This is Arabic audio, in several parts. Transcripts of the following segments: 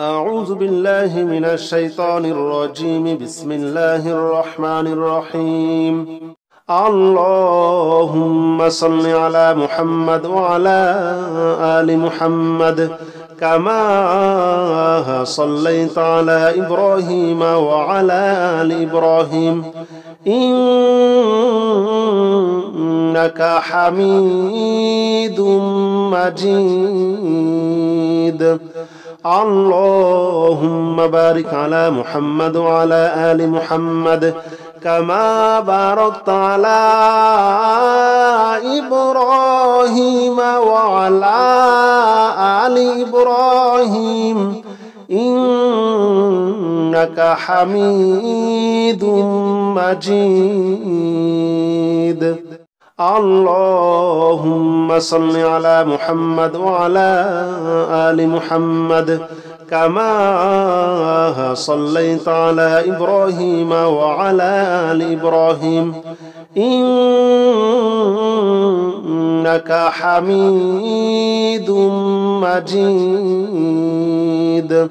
أعوذ بالله من الشيطان الرجيم بسم الله الرحمن الرحيم اللهم صل على محمد وعلى آل محمد كما صليت على إبراهيم وعلى آل إبراهيم إنك حميد مجيد اللهم بارك على محمد وعلى آل محمد كما باركت على إبراهيم وعلى آل إبراهيم إنك حميد مجيد اللهم صل على محمد وعلى آل محمد كما صليت على إبراهيم وعلى آل إبراهيم إنك حميد مجيد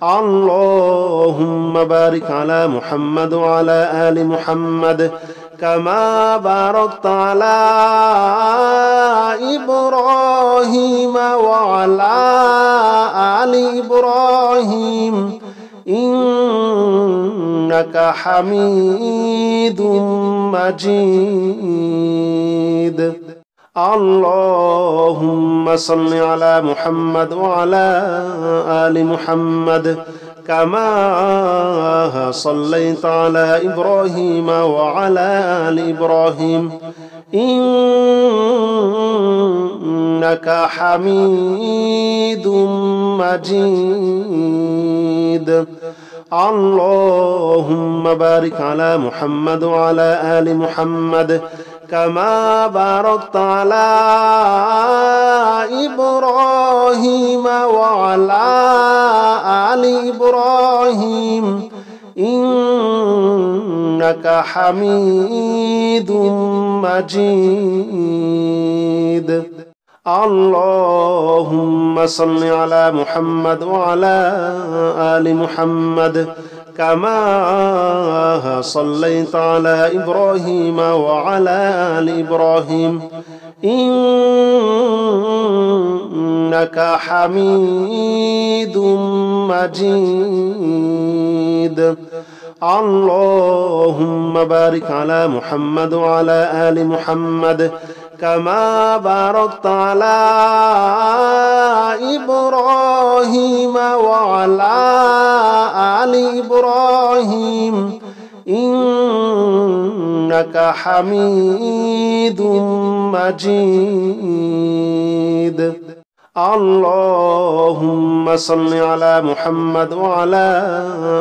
اللهم بارك على محمد وعلى آل محمد كما باركت على إبراهيم وعلى آل إبراهيم إنك حميد مجيد اللهم صل على محمد وعلى آل محمد كما صليت على إبراهيم وعلى آل إبراهيم إنك حميد مجيد اللهم بارك على محمد وعلى آل محمد كما باركت على إبراهيم وعلى آل إبراهيم إنك حميد مجيد اللهم صل على محمد وعلى آل محمد كما صليت على إبراهيم وعلى آل إبراهيم إنك حميد مجيد اللهم بارك على محمد وعلى آل محمد كما باركت على إبراهيم وعلى آل إبراهيم إنك حميد مجيد اللهم صل على محمد وعلى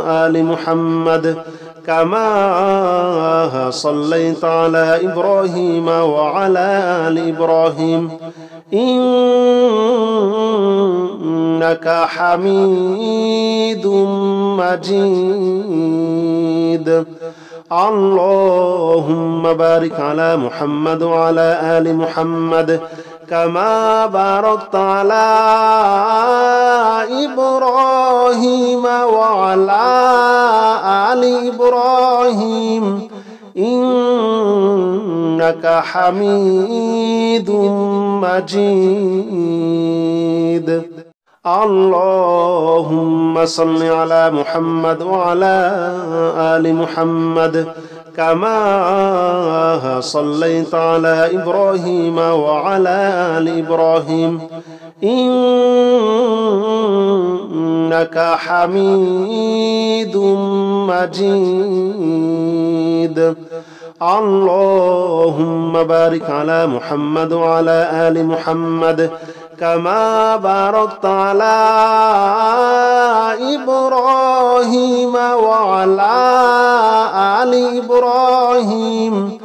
آل محمد كما صليت على إبراهيم وعلى آل إبراهيم إنك حميد مجيد اللهم بارك على محمد وعلى آل محمد كما باركت على إبراهيم وعلى آل إبراهيم إنك حميد مجيد اللهم صل على محمد وعلى آل محمد كما صليت على إبراهيم وعلى آل إبراهيم إنك حميد مجيد اللهم بارك على محمد وعلى آل محمد كما باركت على إبراهيم وعلى آل إبراهيم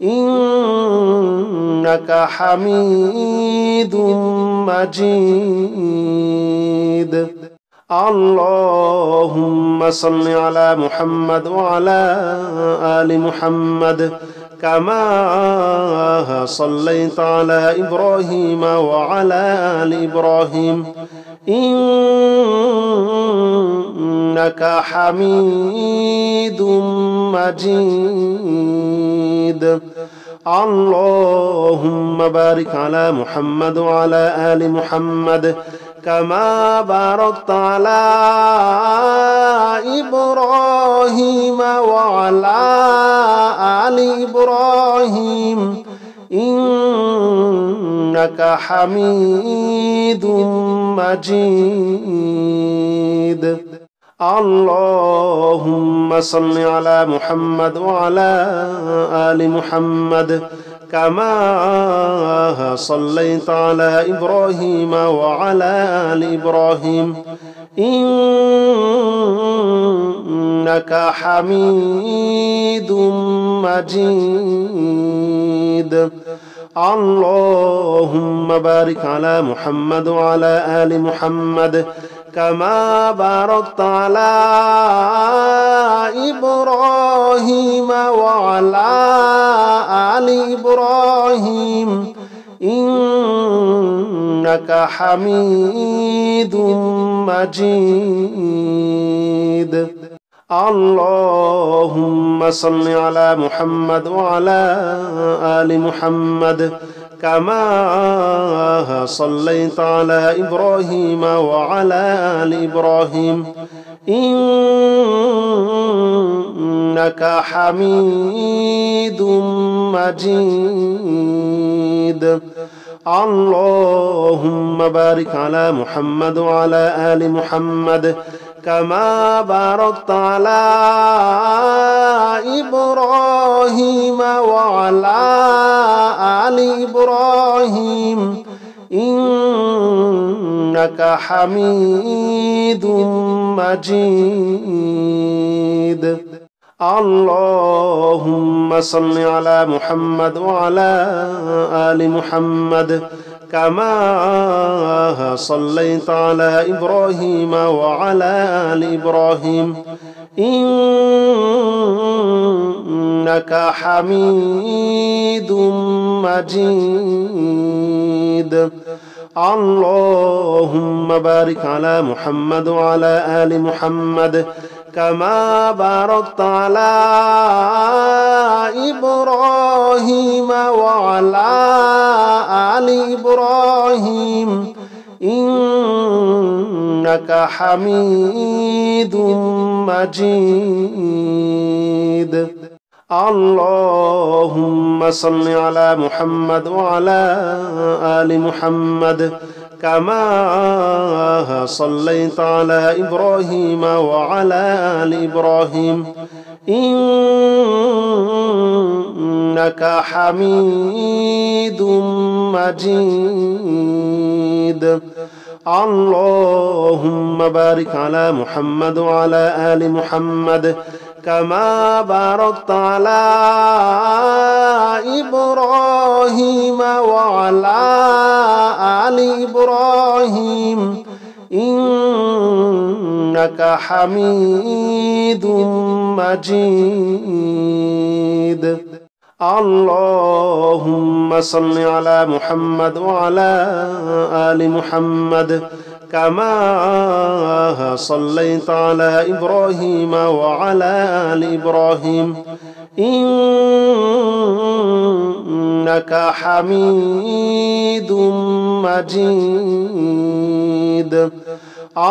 إنك حميد مجيد اللهم صل على محمد وعلى آل محمد كما صليت على إبراهيم وعلى آل إبراهيم إنك إنك حميد مجيد. اللهم بارك على محمد وعلى آل محمد كما باركت على إبراهيم وعلى آل إبراهيم إنك حميد مجيد. اللهم صل على محمد وعلى آل محمد كما صليت على إبراهيم وعلى آل إبراهيم إنك حميد مجيد. اللهم بارك على محمد وعلى آل محمد كما باركت على إبراهيم وعلى آل إبراهيم إنك حميد مجيد. اللهم صل على محمد وعلى آل محمد كما صليت على إبراهيم وعلى آل إبراهيم إنك حميد مجيد. اللهم بارك على محمد وعلى آل محمد كما باركت على إبراهيم وعلى آل إبراهيم إنك حميد مجيد. اللهم صل على محمد وعلى آل محمد كما صليت على إبراهيم وعلى آل إبراهيم إنك حميد مجيد. اللهم بارك على محمد وعلى آل محمد كما باركت على إبراهيم وعلى آل إبراهيم إنك حميد مجيد. اللهم صل على محمد وعلى آل محمد كما صليت على إبراهيم وعلى آل إبراهيم إنك حميد مجيد. اللهم بارك على محمد وعلى آل محمد كما باركت على إبراهيم وعلى آل إبراهيم إنك حميد مجيد. اللهم صل على محمد وعلى آل محمد كما صليت على إبراهيم وعلى آل إبراهيم إنك حميد مجيد.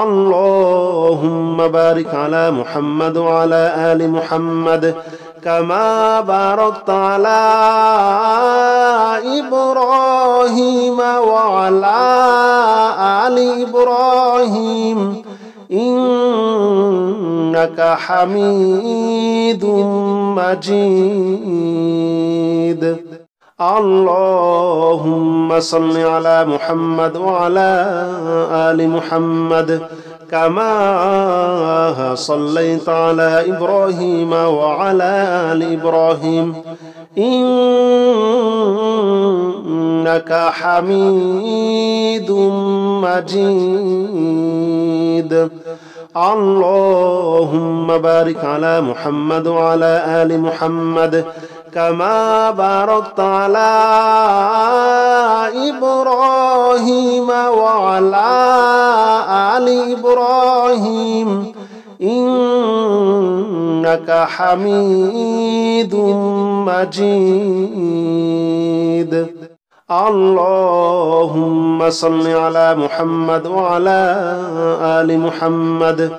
اللهم بارك على محمد وعلى آل محمد كما باركت على إبراهيم وعلى آل إبراهيم إنك حميد مجيد. اللهم صل على محمد وعلى آل محمد كما صليت على إبراهيم وعلى آل إبراهيم إنك حميد مجيد. اللهم بارك على محمد وعلى آل محمد كما باركت على إبراهيم وعلى آل إبراهيم إنك حميد مجيد. اللهم صل على محمد وعلى آل محمد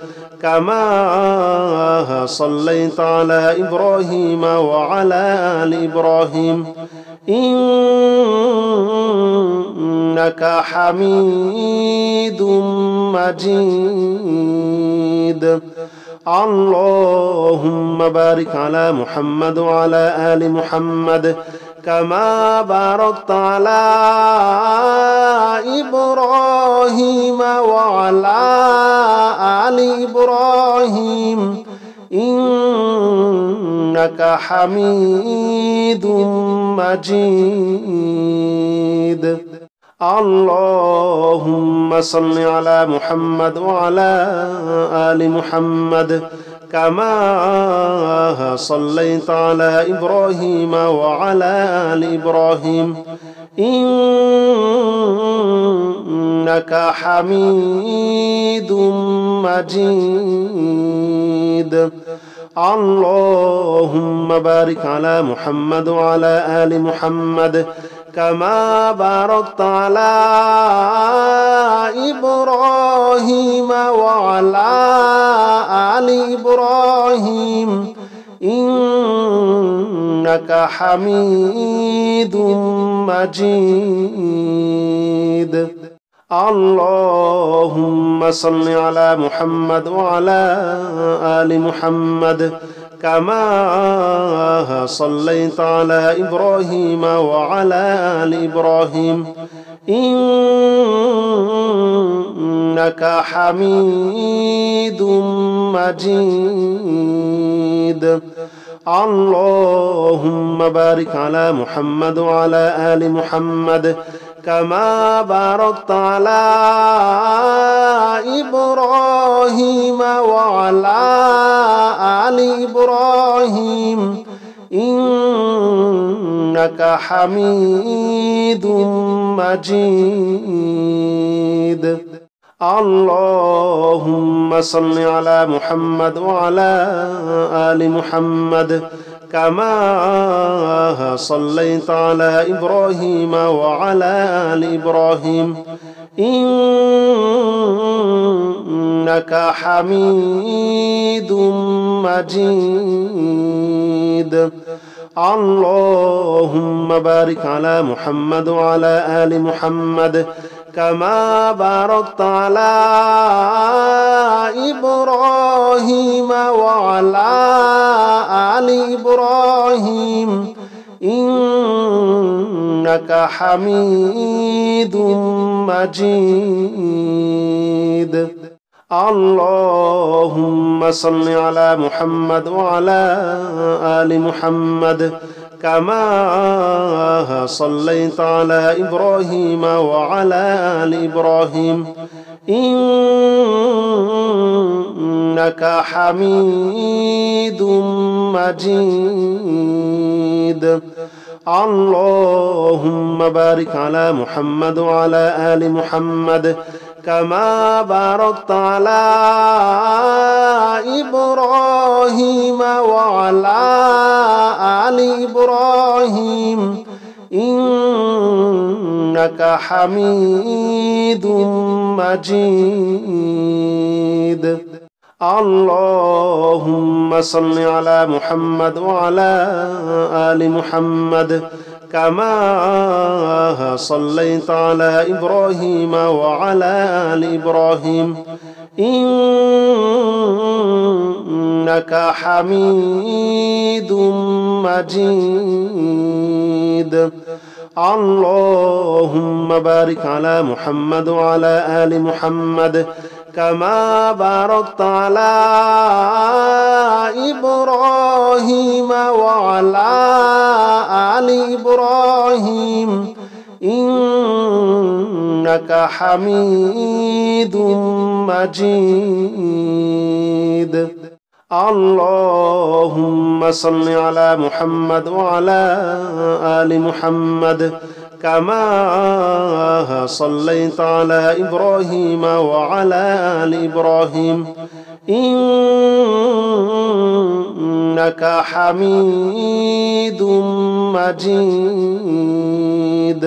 كما صليت على إبراهيم وعلى آل إبراهيم إنك حميد مجيد. اللهم بارك على محمد وعلى آل محمد كما باركت على إبراهيم وعلى آل إبراهيم إنك حميد مجيد. اللهم صل على محمد وعلى آل محمد كما صليت على إبراهيم وعلى آل إبراهيم إنك حميد مجيد. اللهم بارك على محمد وعلى آل محمد كما باركت على إبراهيم وعلى آل إبراهيم إنك حميد مجيد. اللهم صل على محمد وعلى آل محمد كما صليت على إبراهيم وعلى آل إبراهيم إنك حميد مجيد. اللهم بارك على محمد وعلى آل محمد كما باركت على إبراهيم وعلى آل إبراهيم إنك حميد مجيد. اللهم صل على محمد وعلى آل محمد كما صليت على إبراهيم وعلى آل إبراهيم إنك حميد مجيد. اللهم بارك على محمد وعلى آل محمد كما باركت على إبراهيم وعلى آل إبراهيم إنك حميد مجيد. اللهم صل على محمد وعلى آل محمد كما صليت على إبراهيم وعلى آل إبراهيم إنك حميد مجيد. اللهم بارك على محمد وعلى آل محمد كما باركت على إبراهيم وعلى آل إبراهيم إنك حميد مجيد. اللهم صل على محمد وعلى آل محمد كما صليت على إبراهيم وعلى آل إبراهيم إنك حميد مجيد. اللهم بارك على محمد وعلى آل محمد كما باركت على إبراهيم وعلى آل إبراهيم إنك حميد مجيد. اللهم صل على محمد وعلى آل محمد كما صليت على إبراهيم وعلى آل إبراهيم إنك حميد مجيد.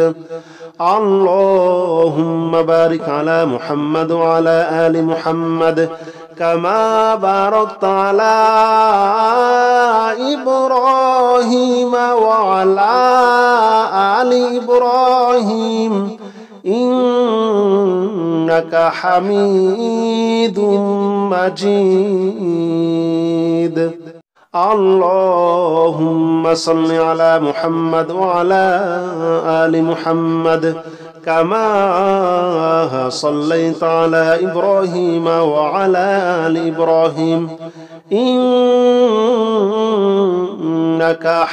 اللهم بارك على محمد وعلى آل محمد كما باركت على إبراهيم وعلى آل إبراهيم إنك حميد مجيد. اللهم صل على محمد وعلى آل محمد كما صليت على إبراهيم وعلى آل إبراهيم إنك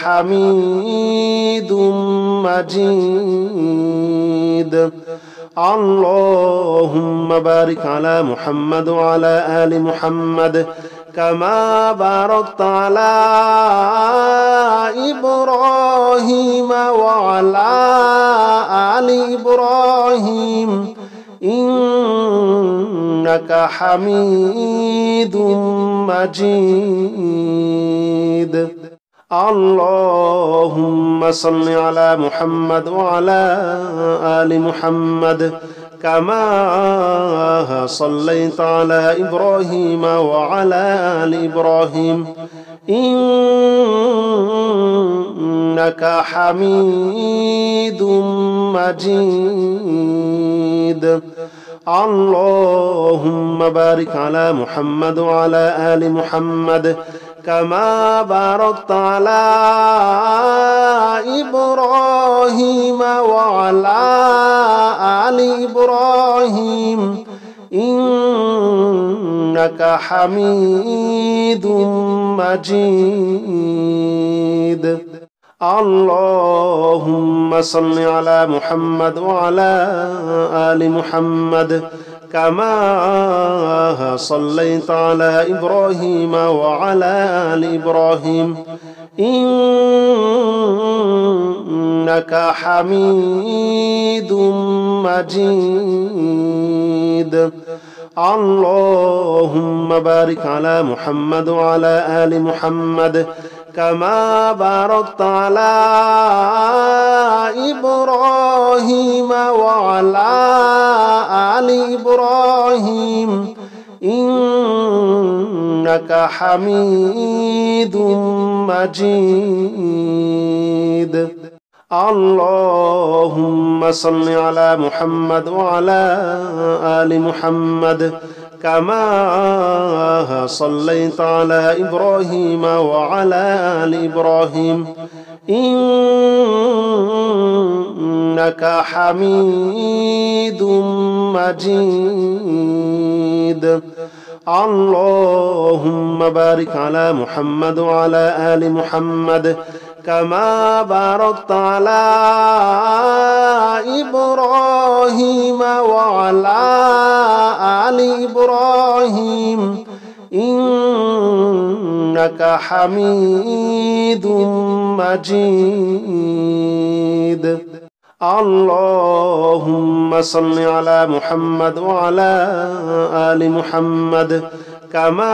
حميد مجيد. اللهم بارك على محمد وعلى آل محمد كما باركت على إبراهيم وعلى آل إبراهيم إنك حميد مجيد. اللهم صل على محمد وعلى آل محمد كما صليت على إبراهيم وعلى آل إبراهيم إنك حميد مجيد. اللهم بارك على محمد وعلى آل محمد كما باركت على إبراهيم وعلى آل إبراهيم إنك حميد مجيد. اللهم صل على محمد وعلى آل محمد كما صليت على إبراهيم وعلى آل إبراهيم إنك حميد مجيد. اللهم بارك على محمد وعلى آل محمد كما باركت على إبراهيم وعلى آل إبراهيم إنك حميد مجيد. اللهم صل على محمد وعلى آل محمد كما صليت على إبراهيم وعلى آل إبراهيم إنك حميد مجيد. اللهم بارك على محمد وعلى آل محمد كما باركت على إبراهيم وعلى آل إبراهيم إنك حميد مجيد. اللهم صل على محمد وعلى آل محمد كما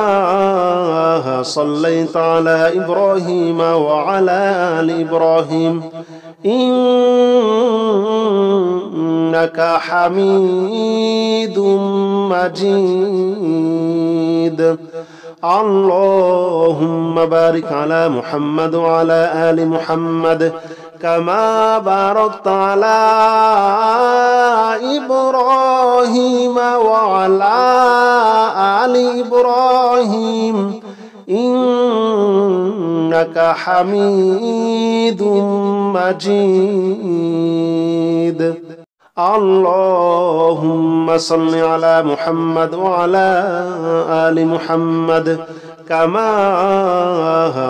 صليت على إبراهيم وعلى آل إبراهيم إنك حميد مجيد. اللهم بارك على محمد وعلى آل محمد كما باركت على إبراهيم وعلى آل إبراهيم إنك حميد مجيد. اللهم صل على محمد وعلى آل محمد كما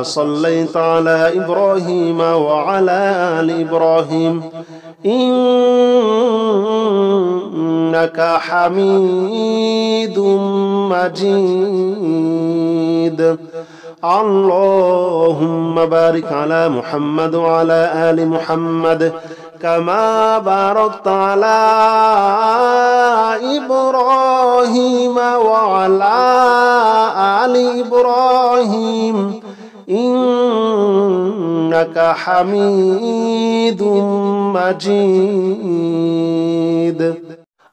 صليت على إبراهيم وعلى آل إبراهيم إنك حميد مجيد. اللهم بارك على محمد وعلى آل محمد كما باركت على إبراهيم وعلى آل إبراهيم إنك حميد مجيد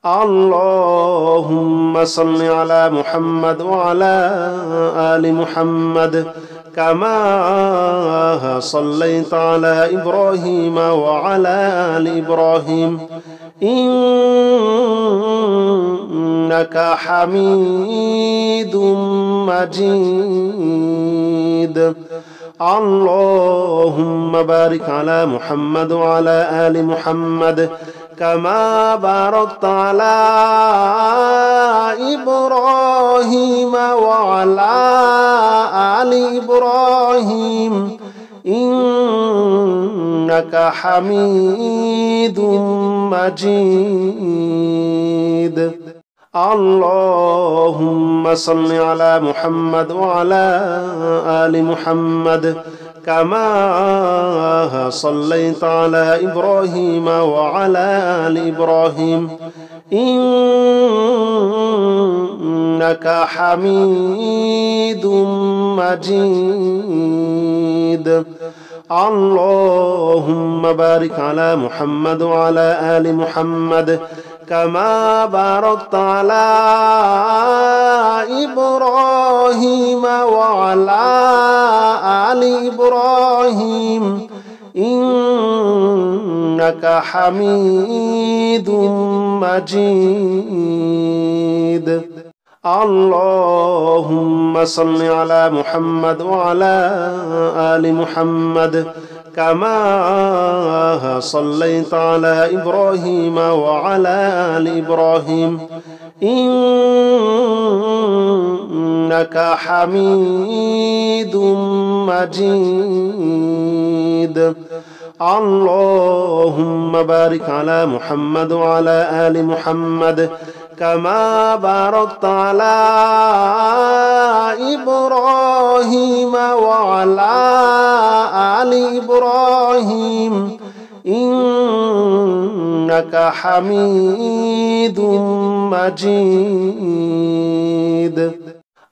اللهم صل على محمد وعلى آل محمد كما صليت على إبراهيم وعلى آل إبراهيم إنك حميد مجيد اللهم بارك على محمد وعلى آل محمد كما باركت على إبراهيم وعلى آل إبراهيم إنك حميد مجيد اللهم صل على محمد وعلى آل محمد كما صليت على إبراهيم وعلى آل إبراهيم إنك حميد مجيد اللهم بارك على محمد وعلى آل محمد كما باركت على إبراهيم وعلى آل إبراهيم إنك حميد مجيد اللهم صل على محمد وعلى آل محمد كما صليت على إبراهيم وعلى آل إبراهيم إنك حميد مجيد اللهم بارك على محمد وعلى آل محمد كما باركت على إبراهيم وعلى آل إبراهيم إنك حميد مجيد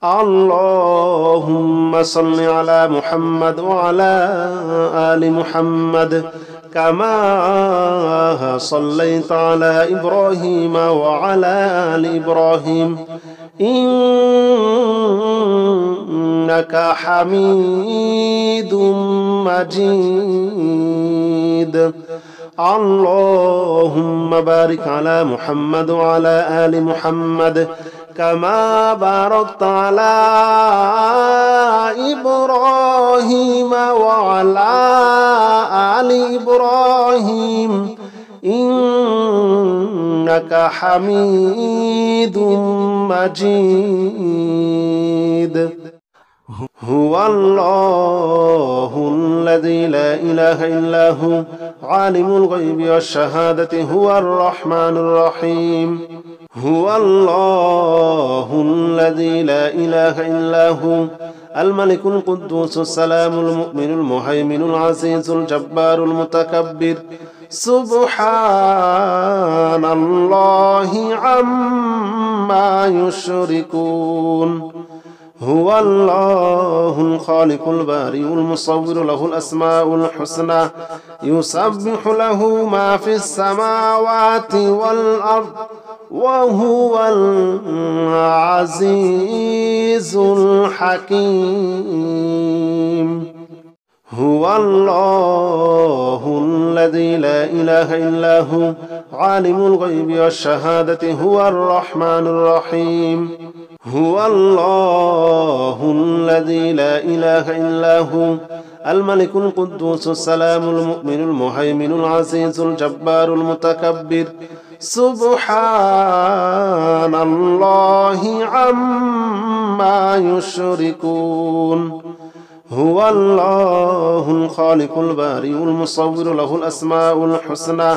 اللهم صل على محمد وعلى آل محمد كما صليت على إبراهيم وعلى آل إبراهيم إنك حميد مجيد اللهم بارك على محمد وعلى آل محمد كما باركت على إبراهيم وعلى آل إبراهيم إنك حميد مجيد هو الله الذي لا إله إلا هو عالم الغيب والشهادة هو الرحمن الرحيم هو الله الذي لا إله إلا هو الملك القدوس السلام المؤمن المهيمن العزيز الجبار المتكبر سبحان الله عما يشركون هو الله الخالق البارئ المصور له الأسماء الحسنى يسبح له ما في السماوات والأرض وهو العزيز الحكيم هو الله الذي لا إله إلا هو عالم الغيب والشهادة هو الرحمن الرحيم هو الله الذي لا إله إلا هو الملك القدوس السلام المؤمن المهيمن العزيز الجبار المتكبر سبحان الله عما يشركون هو الله الخالق البارئ المصور له الأسماء الحسنى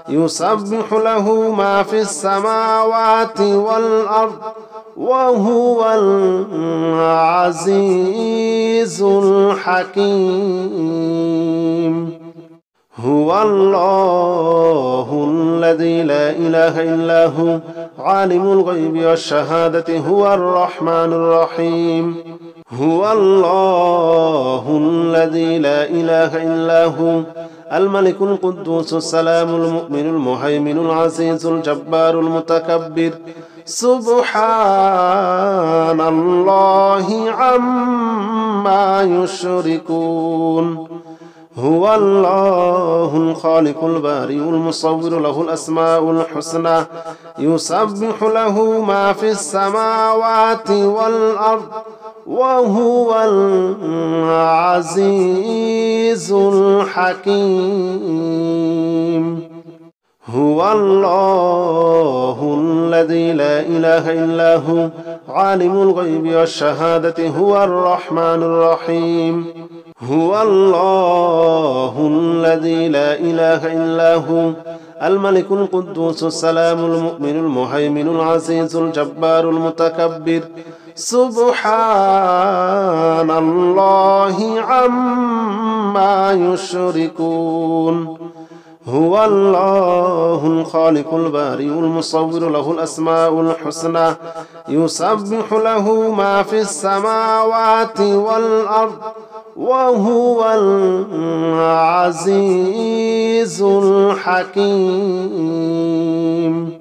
يسبح له ما في السماوات والأرض وهو العزيز الحكيم هو الله الذي لا إله إلا هو عالم الغيب والشهادة هو الرحمن الرحيم هو الله الذي لا إله إلا هو الملك القدوس السلام المؤمن المهيمن العزيز الجبار المتكبر سبحان الله عما يشركون هو الله الخالق البارئ المصور له الأسماء الحسنى يسبح له ما في السماوات والأرض وهو العزيز الحكيم هو الله الذي لا إله إلا هو عالم الغيب والشهادة هو الرحمن الرحيم هو الله الذي لا إله إلا هو الملك القدوس السلام المؤمن المهيمن العزيز الجبار المتكبر سبحان الله عما يشركون هو الله الخالق البارئ المصور له الأسماء الحسنى يسبح له ما في السماوات والأرض وهو العزيز الحكيم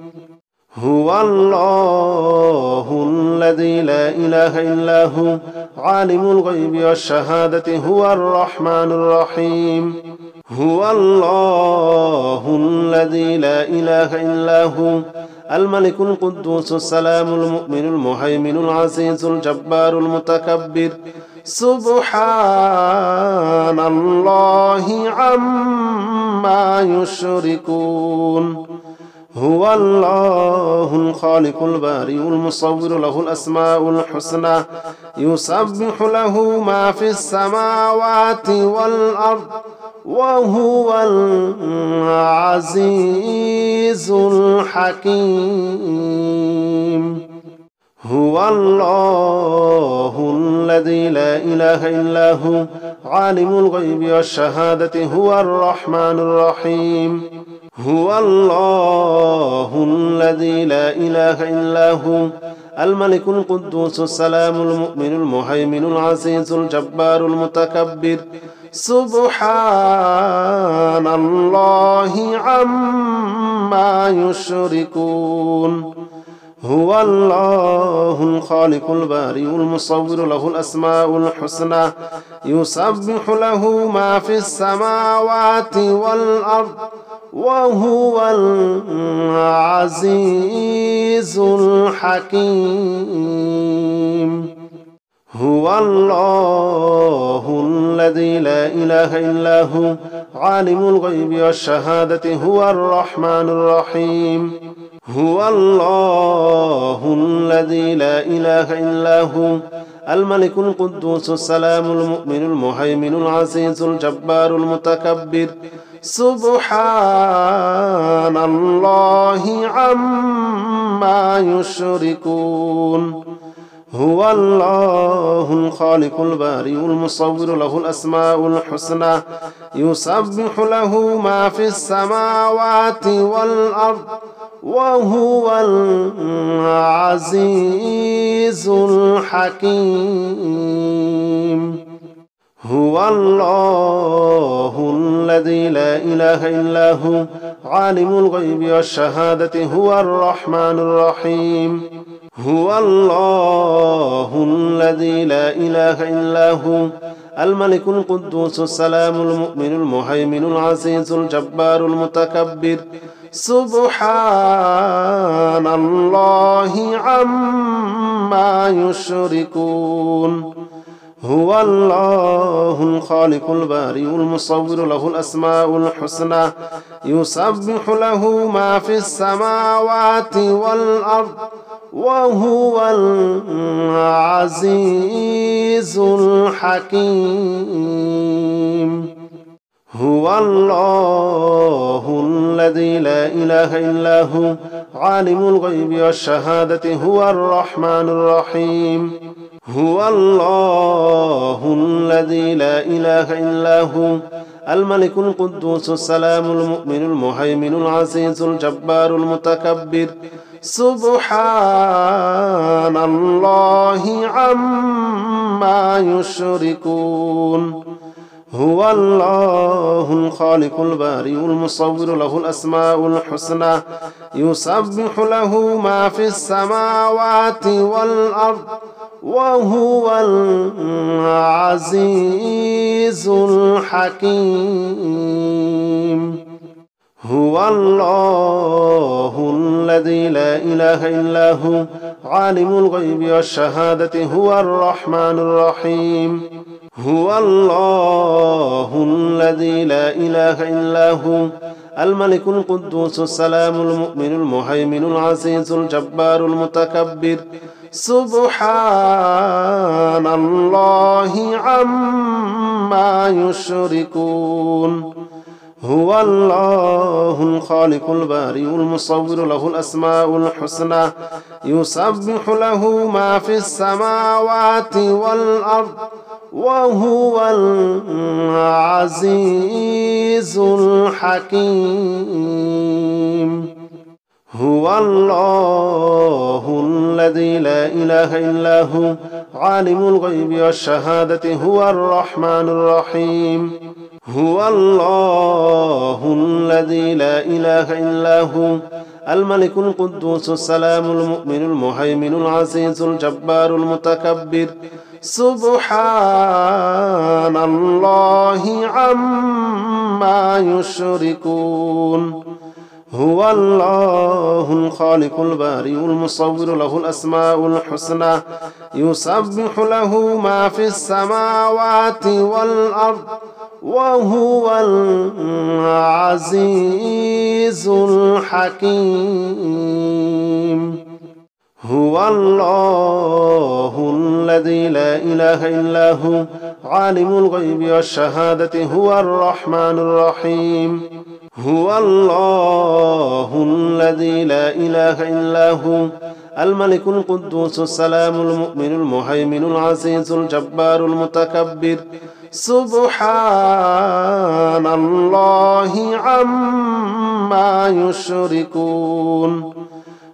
هو الله الذي لا إله إلا هو عالم الغيب والشهادة هو الرحمن الرحيم هو الله الذي لا إله إلا هو الملك القدوس السلام المؤمن المهيمن العزيز الجبار المتكبر سبحان الله عما يشركون هو الله الخالق البارئ المصور له الأسماء الحسنى يسبح له ما في السماوات والأرض وهو العزيز الحكيم هو الله الذي لا إله إلا هو عالم الغيب والشهادة هو الرحمن الرحيم هو الله الذي لا إله إلا هو الملك القدوس السلام المؤمن المهيمن العزيز الجبار المتكبر سبحان الله عما يشركون هو الله الخالق البارئ المصور له الأسماء الحسنى يسبح له ما في السماوات والأرض وهو العزيز الحكيم هو الله الذي لا إله إلا هو عالم الغيب والشهادة هو الرحمن الرحيم هو الله الذي لا إله إلا هو الملك القدوس السلام المؤمن المهيمن العزيز الجبار المتكبر سبحان الله عما يشركون هو الله الخالق البارئ المصور له الأسماء الحسنى يسبح له ما في السماوات والأرض وهو العزيز الحكيم هو الله الذي لا إله إلا هو عالم الغيب والشهادة هو الرحمن الرحيم هو الله الذي لا إله إلا هو الملك القدوس السلام المؤمن المهيمن العزيز الجبار المتكبر سبحان الله عما يشركون هو الله الخالق البارئ المصور له الأسماء الحسنى يسبح له ما في السماوات والأرض وهو العزيز الحكيم هو الله الذي لا إله إلا هو عالم الغيب والشهادة هو الرحمن الرحيم هو الله الذي لا إله إلا هو الملك القدوس السلام المؤمن المهيمن العزيز الجبار المتكبر سبحان الله عما يشركون هو الله الخالق البارئ المصور له الأسماء الحسنى يسبح له ما في السماوات والأرض وهو العزيز الحكيم هو الله الذي لا إله إلا هو عالم الغيب والشهادة هو الرحمن الرحيم هو الله الذي لا إله إلا هو الملك القدوس السلام المؤمن المهيمن العزيز الجبار المتكبر سبحان الله عما يشركون هو الله الخالق البارئ المصور له الأسماء الحسنى يسبح له ما في السماوات والأرض وهو العزيز الحكيم هو الله الذي لا إله إلا هو عالم الغيب والشهادة هو الرحمن الرحيم هو الله الذي لا إله إلا هو الملك القدوس السلام المؤمن المهيمن العزيز الجبار المتكبر سبحان الله عما يشركون هو الله الخالق البارئ المصور له الأسماء الحسنى يسبح له ما في السماوات والأرض وهو العزيز الحكيم هو الله الذي لا إله إلا هو عالم الغيب والشهادة هو الرحمن الرحيم هو الله الذي لا إله إلا هو الملك القدوس السلام المؤمن المهيمن العزيز الجبار المتكبر سبحان الله عما يشركون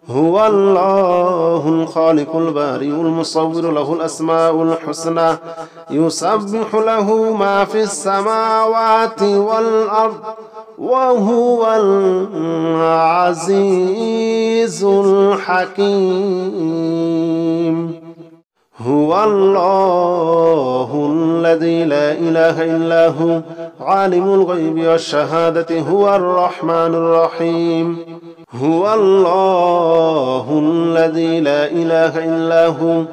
هو الله الخالق البارئ المصور له الأسماء الحسنى يسبح له ما في السماوات والأرض وهو العزيز الحكيم هو الله الذي لا إله إلا هو عالم الغيب والشهادة هو الرحمن الرحيم هو الله الذي لا إله إلا هو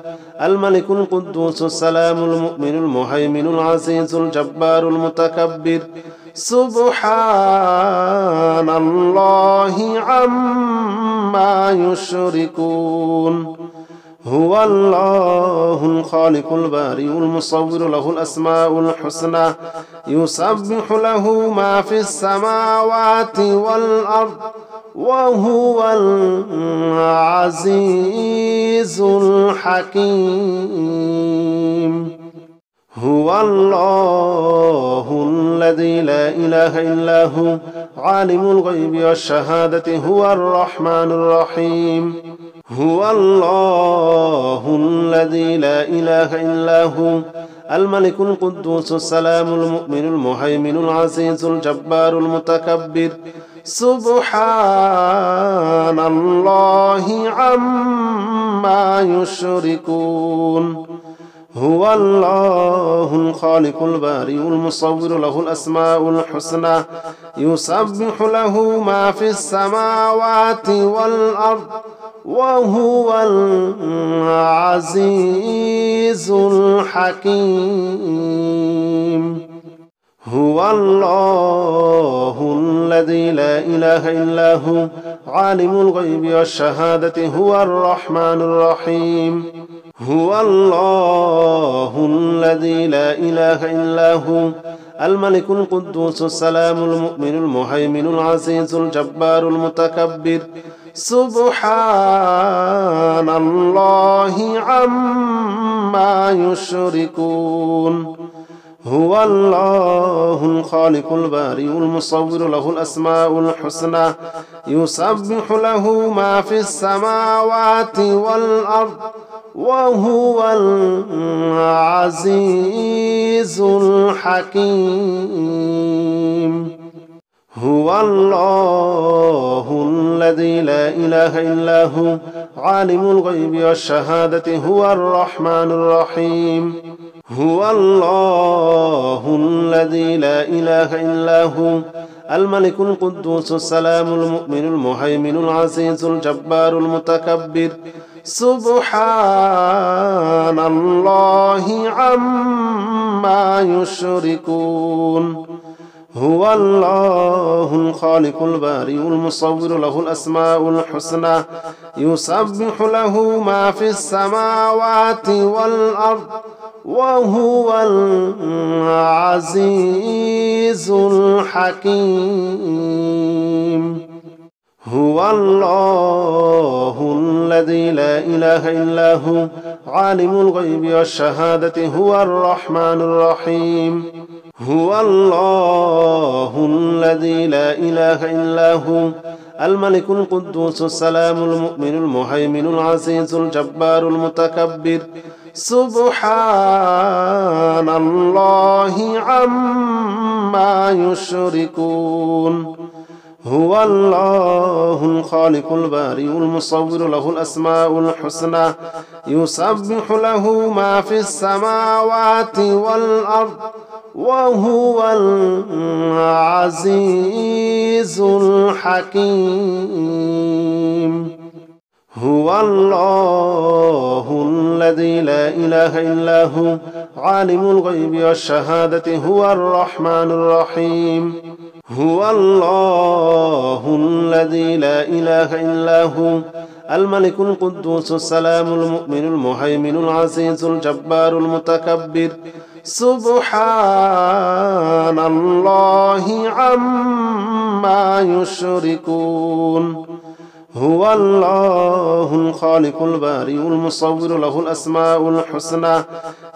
الملك القدوس السلام المؤمن المهيمن العزيز الجبار المتكبر سبحان الله عما يشركون هو الله الخالق البارئ المصور له الأسماء الحسنى يسبح له ما في السماوات والأرض وهو العزيز الحكيم هو الله الذي لا إله إلا هو عالم الغيب والشهادة هو الرحمن الرحيم هو الله الذي لا إله إلا هو الملك القدوس السلام المؤمن المهيمن العزيز الجبار المتكبر سبحان الله عما يشركون هو الله الخالق البارئ المصور له الأسماء الحسنى يسبح له ما في السماوات والأرض وهو العزيز الحكيم هو الله الذي لا إله إلا هو عالم الغيب والشهادة هو الرحمن الرحيم هو الله الذي لا إله إلا هو الملك القدوس السلام المؤمن المهيمن العزيز الجبار المتكبر سبحان الله عما يشركون هو الله الخالق البارئ المصور له الأسماء الحسنى يسبح له ما في السماوات والأرض وهو العزيز الحكيم هو الله الذي لا إله إلا هو عالم الغيب والشهادة هو الرحمن الرحيم هو الله الذي لا إله إلا هو الملك القدوس السلام المؤمن المهيمن العزيز الجبار المتكبر سبحان الله عما يشركون هو الله الخالق البارئ المصور له الأسماء الحسنى يسبح له ما في السماوات والأرض وهو العزيز الحكيم هو الله الذي لا إله إلا هو عالم الغيب والشهادة هو الرحمن الرحيم هو الله الذي لا إله إلا هو الملك القدوس السلام المؤمن المهيمن العزيز الجبار المتكبر سبحان الله عما يشركون هو الله الخالق البارئ المصور له الأسماء الحسنى يسبح له ما في السماوات والأرض وهو العزيز الحكيم هو الله الذي لا إله إلا هو عالم الغيب والشهادة هو الرحمن الرحيم هو الله الذي لا إله إلا هو الملك القدوس السلام المؤمن المهيمن العزيز الجبار المتكبر سبحان الله عما يشركون هو الله الخالق البارئ المصور له الأسماء الحسنى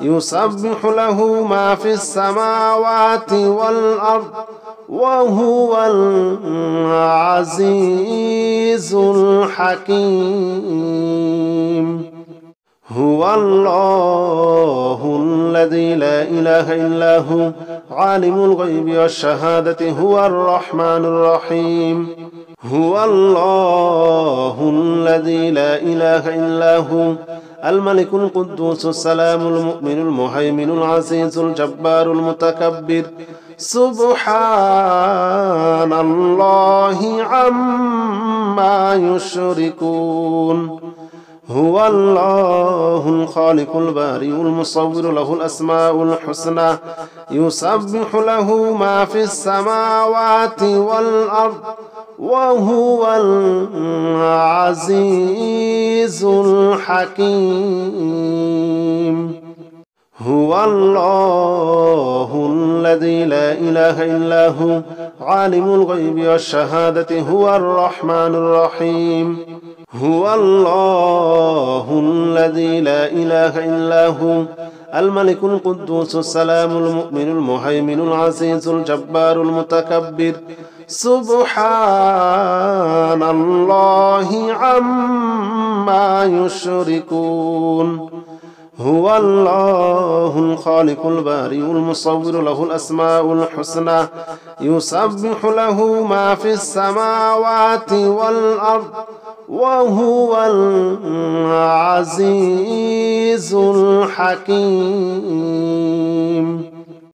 يسبح له ما في السماوات والأرض وهو العزيز الحكيم هو الله الذي لا إله إلا هو عالم الغيب والشهادة هو الرحمن الرحيم هو الله الذي لا إله إلا هو الملك القدوس السلام المؤمن المهيمن العزيز الجبار المتكبر سبحان الله عما يشركون هو الله الخالق البارئ المصور له الأسماء الحسنى يسبح له ما في السماوات والأرض وهو العزيز الحكيم هو الله الذي لا إله إلا هو عالم الغيب والشهادة هو الرحمن الرحيم هو الله الذي لا إله إلا هو الملك القدوس السلام المؤمن المهيمن العزيز الجبار المتكبر سبحان الله عما يشركون هو الله الخالق البارئ المصور له الأسماء الحسنى يسبح له ما في السماوات والأرض وهو العزيز الحكيم